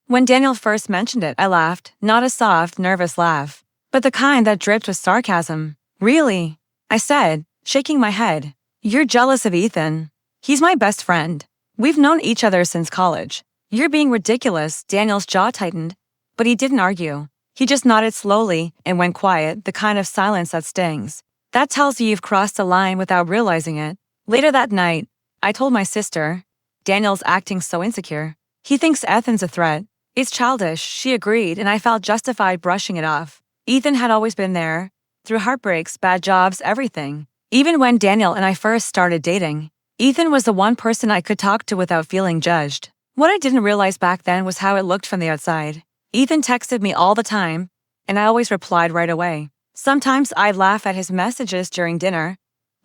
When Daniel first mentioned it, I laughed, not a soft, nervous laugh, but the kind that dripped with sarcasm. Really? I said, shaking my head. You're jealous of Ethan. He's my best friend. We've known each other since college. You're being ridiculous. Daniel's jaw tightened, but he didn't argue. He just nodded slowly and went quiet, the kind of silence that stings. That tells you you've crossed the line without realizing it. Later that night, I told my sister, Daniel's acting so insecure. He thinks Ethan's a threat. It's childish, she agreed, and I felt justified brushing it off. Ethan had always been there, through heartbreaks, bad jobs, everything. Even when Daniel and I first started dating, Ethan was the one person I could talk to without feeling judged. What I didn't realize back then was how it looked from the outside. Ethan texted me all the time, and I always replied right away. Sometimes I'd laugh at his messages during dinner,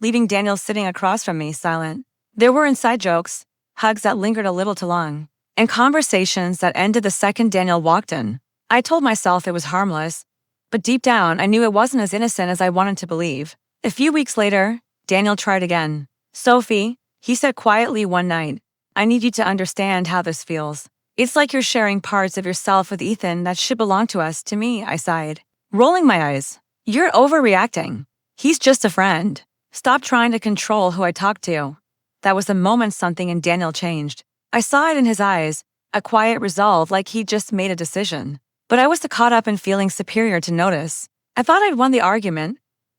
leaving Daniel sitting across from me, silent. There were inside jokes, hugs that lingered a little too long, and conversations that ended the second Daniel walked in. I told myself it was harmless, but deep down I knew it wasn't as innocent as I wanted to believe. A few weeks later, Daniel tried again. Sophie, he said quietly one night, I need you to understand how this feels. It's like you're sharing parts of yourself with Ethan that should belong to us, to me, I sighed, rolling my eyes. You're overreacting. He's just a friend. Stop trying to control who I talk to. That was the moment something in Daniel changed. I saw it in his eyes, a quiet resolve like he'd just made a decision. But I was too caught up in feeling superior to notice. I thought I'd won the argument,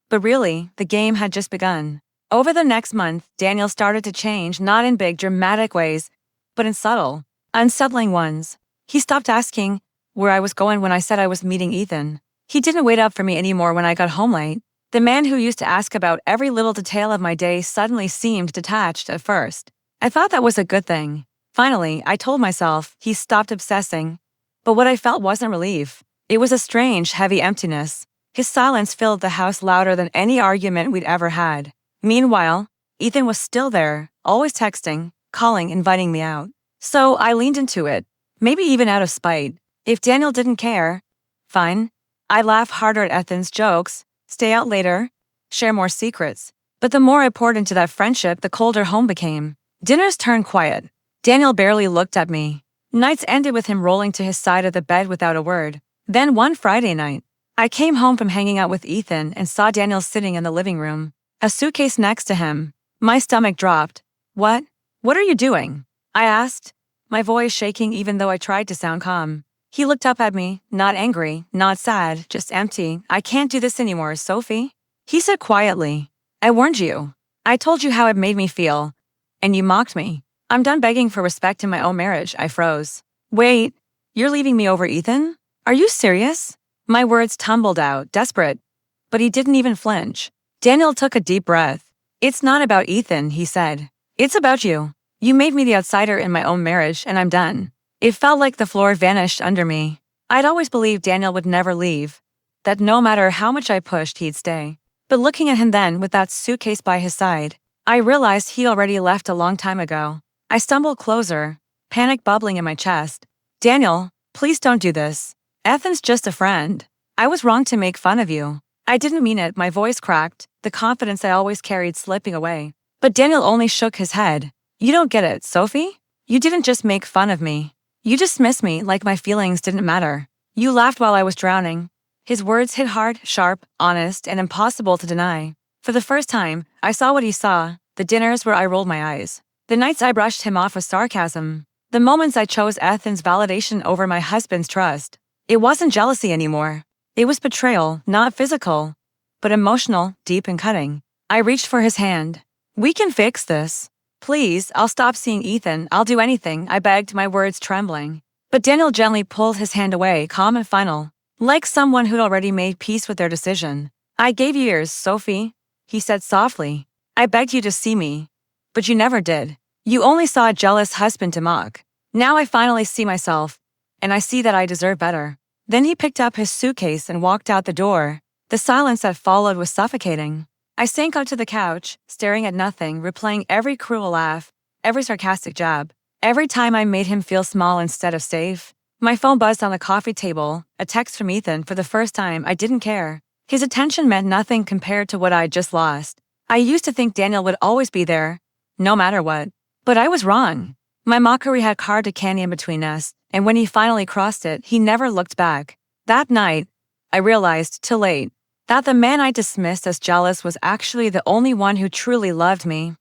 but really, the game had just begun. Over the next month, Daniel started to change, not in big, dramatic ways, but in subtle, unsettling ones. He stopped asking where I was going when I said I was meeting Ethan. He didn't wait up for me anymore when I got home late. The man who used to ask about every little detail of my day suddenly seemed detached at first. I thought that was a good thing. Finally, I told myself he stopped obsessing. But what I felt wasn't relief. It was a strange, heavy emptiness. His silence filled the house louder than any argument we'd ever had. Meanwhile, Ethan was still there, always texting, calling, inviting me out. So I leaned into it, maybe even out of spite. If Daniel didn't care, fine. I'd laugh harder at Ethan's jokes, stay out later, share more secrets. But the more I poured into that friendship, the colder home became. Dinners turned quiet. Daniel barely looked at me. Nights ended with him rolling to his side of the bed without a word. Then one Friday night, I came home from hanging out with Ethan and saw Daniel sitting in the living room, a suitcase next to him. My stomach dropped. What? What are you doing? I asked, my voice shaking even though I tried to sound calm. He looked up at me, not angry, not sad, just empty. I can't do this anymore, Sophie. He said quietly, I warned you. I told you how it made me feel. And you mocked me. I'm done begging for respect in my own marriage. I froze. Wait, you're leaving me over Ethan? Are you serious? My words tumbled out, desperate. But he didn't even flinch. Daniel took a deep breath. It's not about Ethan, he said. It's about you. You made me the outsider in my own marriage, and I'm done. It felt like the floor vanished under me. I'd always believed Daniel would never leave, that no matter how much I pushed, he'd stay. But looking at him then, with that suitcase by his side, I realized he'd already left a long time ago. I stumbled closer, panic bubbling in my chest. Daniel, please don't do this. Ethan's just a friend. I was wrong to make fun of you. I didn't mean it, my voice cracked, the confidence I always carried slipping away. But Daniel only shook his head. You don't get it, Sophie? You didn't just make fun of me. You dismissed me like my feelings didn't matter. You laughed while I was drowning. His words hit hard, sharp, honest, and impossible to deny. For the first time, I saw what he saw, the dinners where I rolled my eyes. The nights I brushed him off with sarcasm. The moments I chose Ethan's validation over my husband's trust. It wasn't jealousy anymore. It was betrayal, not physical, but emotional, deep and cutting. I reached for his hand. We can fix this. Please, I'll stop seeing Ethan. I'll do anything, I begged, my words trembling. But Daniel gently pulled his hand away, calm and final, like someone who'd already made peace with their decision. I gave you yours, Sophie, he said softly. I begged you to see me, but you never did. You only saw a jealous husband to mock. Now I finally see myself, and I see that I deserve better. Then he picked up his suitcase and walked out the door. The silence that followed was suffocating. I sank onto the couch, staring at nothing, replaying every cruel laugh, every sarcastic jab, every time I made him feel small instead of safe. My phone buzzed on the coffee table, a text from Ethan. For the first time, I didn't care. His attention meant nothing compared to what I'd just lost. I used to think Daniel would always be there, no matter what. But I was wrong. My mockery had carved a canyon between us, and when he finally crossed it, he never looked back. That night, I realized, too late, that the man I dismissed as jealous was actually the only one who truly loved me.